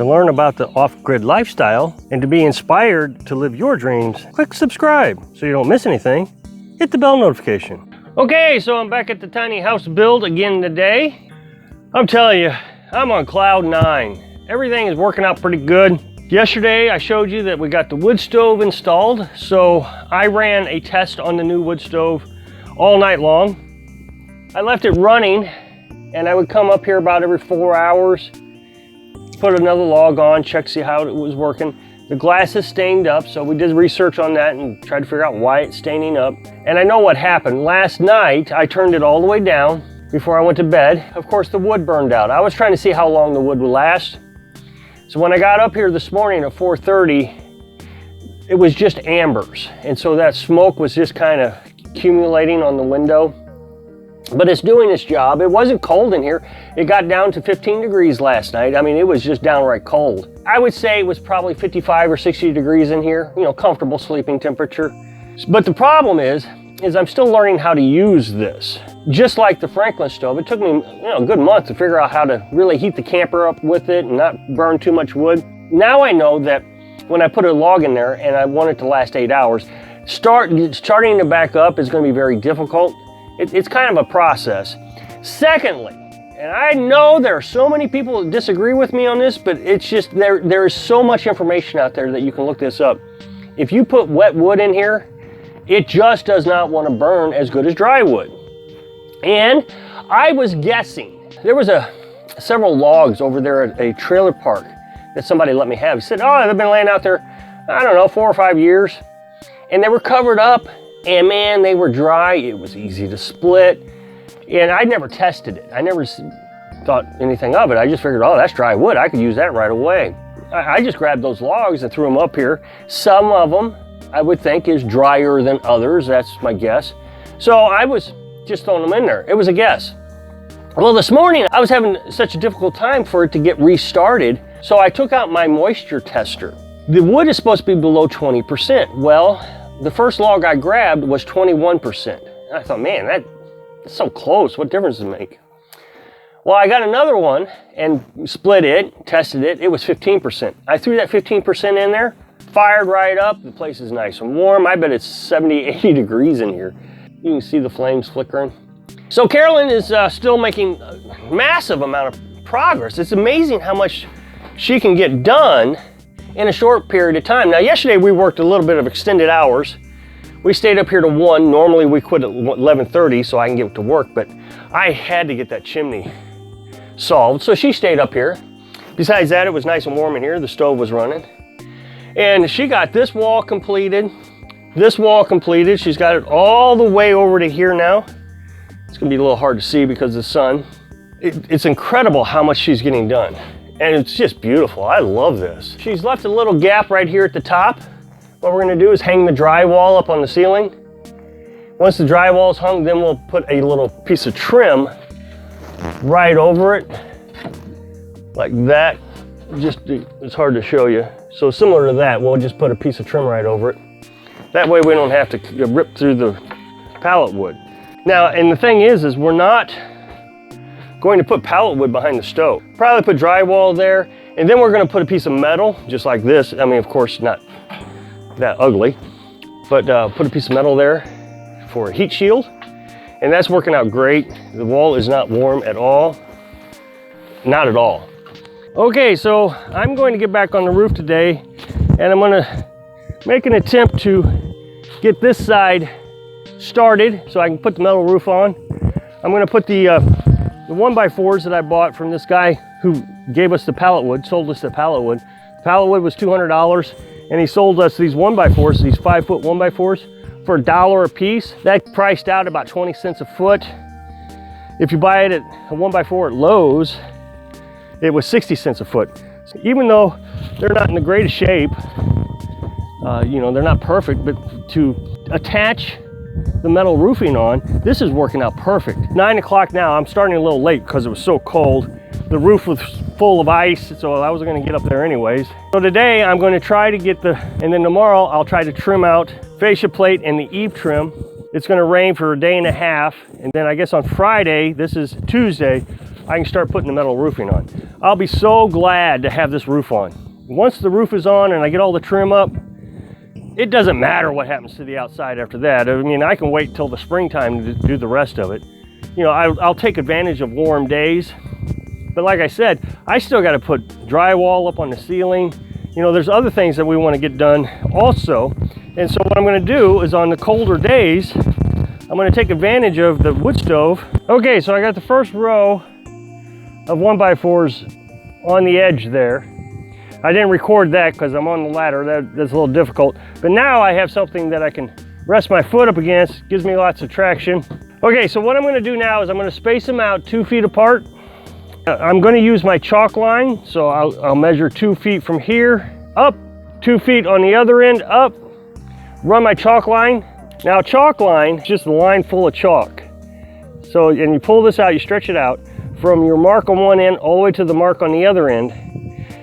To learn about the off-grid lifestyle and to be inspired to live your dreams, click subscribe so you don't miss anything. Hit the bell notification. Okay, so I'm back at the tiny house build again today. I'm telling you, I'm on cloud 9. Everything is working out pretty good. Yesterday I showed you that we got the wood stove installed, so I ran a test on the new wood stove all night long. I left it running and I would come up here about every 4 hours, put another log on, check, see how it was working. The glass is stained up, so we did research on that and tried to figure out why it's staining up. And I know what happened. Last night I turned it all the way down before I went to bed. Of course the wood burned out. I was trying to see how long the wood would last. So when I got up here this morning at 4:30, it was just ambers. And so that smoke was just kind of accumulating on the window. But it's doing its job. It wasn't cold in here. It got down to 15 degrees last night. I mean, it was just downright cold. I would say it was probably 55 or 60 degrees in here, you know, comfortable sleeping temperature. But the problem is I'm still learning how to use this. Just like the Franklin stove, it took me, a good month to figure out how to really heat the camper up with it and not burn too much wood. Now I know that when I put a log in there and I want it to last 8 hours, starting to back up is going to be very difficult. It's kind of a process. Secondly, and I know there are so many people that disagree with me on this, but it's just there is so much information out there that you can look this up. If you put wet wood in here, it just does not want to burn as good as dry wood. And I was guessing, there was several logs over there at a trailer park that somebody let me have. He said, oh, they've been laying out there, I don't know, 4 or 5 years. And they were covered up, and man, they were dry. It was easy to split. And I never tested it. I never thought anything of it. I just figured, oh, that's dry wood. I could use that right away. I just grabbed those logs and threw them up here. Some of them I would think is drier than others. That's my guess. So I was just throwing them in there. It was a guess. Well, this morning I was having such a difficult time for it to get restarted. So I took out my moisture tester. The wood is supposed to be below 20%. Well, the first log I grabbed was 21%. And I thought, man, that's so close. What difference does it make? Well, I got another one and split it, tested it. It was 15%. I threw that 15% in there, fired right up. The place is nice and warm. I bet it's 70, 80 degrees in here. You can see the flames flickering. So Carolyn is still making a massive amount of progress. It's amazing how much she can get done in a short period of time. Now, yesterday we worked a little bit of extended hours. We stayed up here to 1. Normally we quit at 11:30 so I can get to work, but I had to get that chimney solved. So she stayed up here. Besides that, it was nice and warm in here. The stove was running. And she got this wall completed. This wall completed. She's got it all the way over to here now. It's gonna be a little hard to see because of the sun. It's incredible how much she's getting done. And it's just beautiful. I love this. She's left a little gap right here at the top. What we're gonna do is hang the drywall up on the ceiling. Once the drywall's hung, then we'll put a little piece of trim right over it, like that. It's hard to show you. So similar to that, we'll just put a piece of trim right over it. That way we don't have to rip through the pallet wood. Now, and the thing is we're not going to put pallet wood behind the stove. Probably put drywall there, and then we're gonna put a piece of metal, just like this. I mean, of course, not that ugly, but put a piece of metal there for a heat shield, and that's working out great. The wall is not warm at all. Not at all. Okay, so I'm going to get back on the roof today, and I'm gonna make an attempt to get this side started so I can put the metal roof on. I'm gonna put the 1x4s that I bought from this guy who gave us the pallet wood, sold us the pallet wood. The pallet wood was $200, and he sold us these 1x4s, these 5-foot 1x4s, for $1 a piece. That priced out about 20 cents a foot. If you buy it at a 1x4 at Lowe's, it was 60 cents a foot. So even though they're not in the greatest shape, they're not perfect, but to attach the metal roofing on, this is working out perfect. 9 o'clock now. I'm starting a little late because it was so cold. The roof was full of ice, so I wasn't going to get up there anyways. So today I'm going to try to get and then tomorrow I'll try to trim out fascia plate and the eave trim. It's going to rain for a day and a half, and then I guess on Friday, this is Tuesday, I can start putting the metal roofing on. I'll be so glad to have this roof on. Once the roof is on and I get all the trim up, it doesn't matter what happens to the outside after that. I mean, I can wait till the springtime to do the rest of it. You know, I'll take advantage of warm days. But like I said, I still got to put drywall up on the ceiling. You know, there's other things that we want to get done also. And so what I'm going to do is on the colder days, I'm going to take advantage of the wood stove. Okay, so I got the first row of 1x4s on the edge there. I didn't record that because I'm on the ladder. That's a little difficult. But now I have something that I can rest my foot up against. Gives me lots of traction. Okay, so what I'm going to do now is I'm going to space them out 2 feet apart. I'm going to use my chalk line. So I'll measure 2 feet from here, up, 2 feet on the other end, up, run my chalk line. Now chalk line is just a line full of chalk. So, and you pull this out, you stretch it out from your mark on one end all the way to the mark on the other end.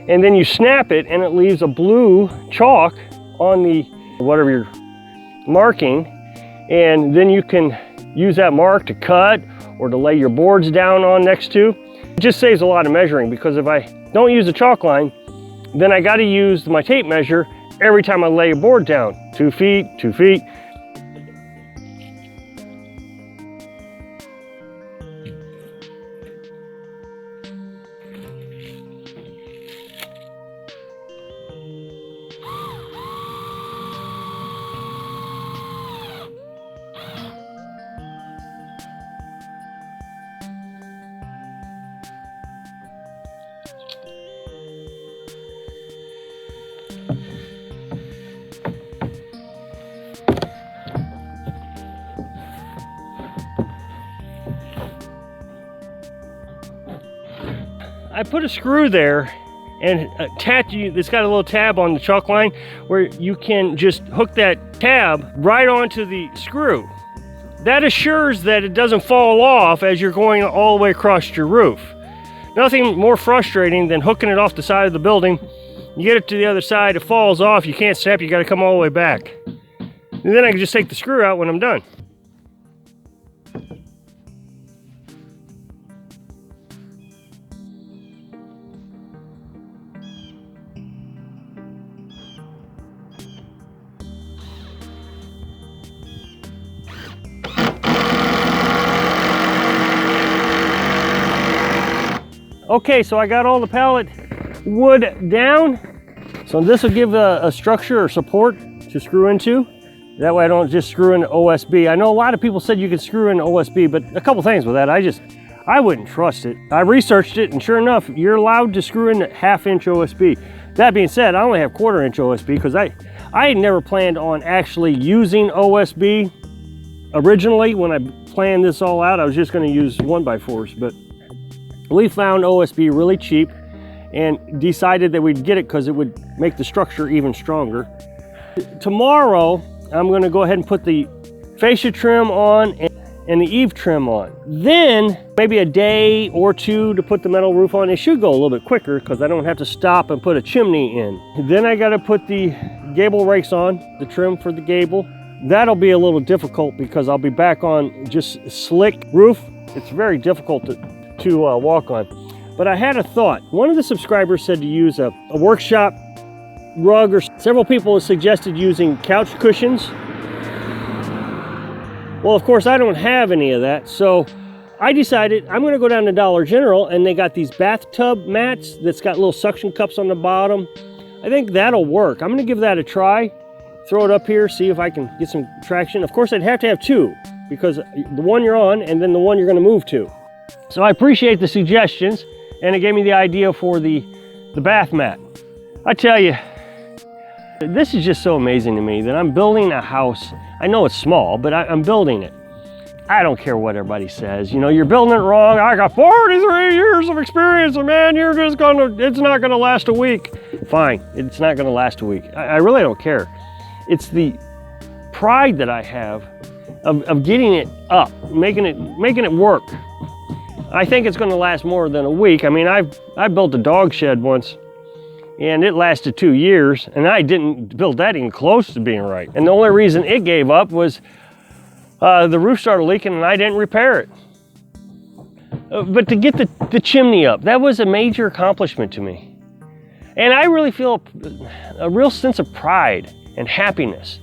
And then you snap it and it leaves a blue chalk on the, whatever you're marking. And then you can use that mark to cut or to lay your boards down on next to. It just saves a lot of measuring, because if I don't use the chalk line, then I got to use my tape measure every time I lay a board down. 2 feet, 2 feet. I put a screw there and attach, it's got a little tab on the chalk line where you can just hook that tab right onto the screw. That assures that it doesn't fall off as you're going all the way across your roof. Nothing more frustrating than hooking it off the side of the building. You get it to the other side, it falls off, you can't snap, you got to come all the way back. And then I can just take the screw out when I'm done. Okay, so I got all the pallet wood down. So this will give a structure or support to screw into. That way I don't just screw in OSB. I know a lot of people said you could screw in OSB, but a couple things with that. I wouldn't trust it. I researched it, and sure enough, you're allowed to screw in 1/2 inch OSB. That being said, I only have 1/4 inch OSB because I had never planned on actually using OSB. Originally, when I planned this all out, I was just going to use 1x4s, but we found OSB really cheap and decided that we'd get it because it would make the structure even stronger. Tomorrow, I'm going to go ahead and put the fascia trim on and the eave trim on. Then, maybe a day or two to put the metal roof on. It should go a little bit quicker because I don't have to stop and put a chimney in. Then I got to put the gable rakes on, the trim for the gable. That'll be a little difficult because I'll be back on just slick roof. It's very difficult to walk on. But I had a thought. One of the subscribers said to use a workshop rug, or several people have suggested using couch cushions. Well, of course, I don't have any of that, so I decided I'm going to go down to Dollar General, and they got these bathtub mats that's got little suction cups on the bottom. I think that'll work. I'm going to give that a try. Throw it up here, see if I can get some traction. Of course, I'd have to have two, because the one you're on and then the one you're going to move to. So I appreciate the suggestions, and it gave me the idea for the bath mat. I tell you, this is just so amazing to me that I'm building a house. I know it's small, but I'm building it. I don't care what everybody says. You know, you're building it wrong. I got 43 years of experience, and man, it's not gonna last a week. Fine, it's not gonna last a week. I really don't care. It's the pride that I have of getting it up, making it work. I think it's going to last more than a week. I mean, I built a dog shed once, and it lasted 2 years, and I didn't build that even close to being right. And the only reason it gave up was the roof started leaking, and I didn't repair it. But to get the chimney up, that was a major accomplishment to me. And I really feel a real sense of pride and happiness.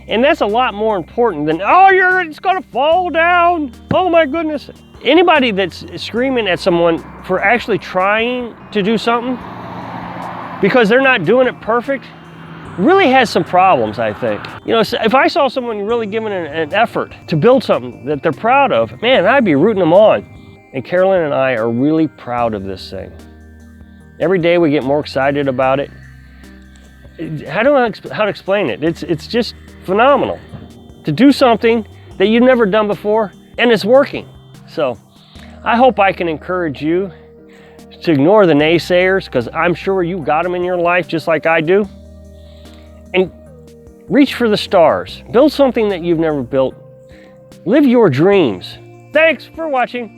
And that's a lot more important than, oh, it's gonna fall down. Oh my goodness. Anybody that's screaming at someone for actually trying to do something because they're not doing it perfect really has some problems, I think. You know, if I saw someone really giving an effort to build something that they're proud of, man, I'd be rooting them on. And Carolyn and I are really proud of this thing. Every day we get more excited about it. How to explain it? It's just phenomenal to do something that you've never done before, and it's working. So I hope I can encourage you to ignore the naysayers, because I'm sure you got them in your life just like I do, and reach for the stars. Build something that you've never built. Live your dreams. Thanks for watching.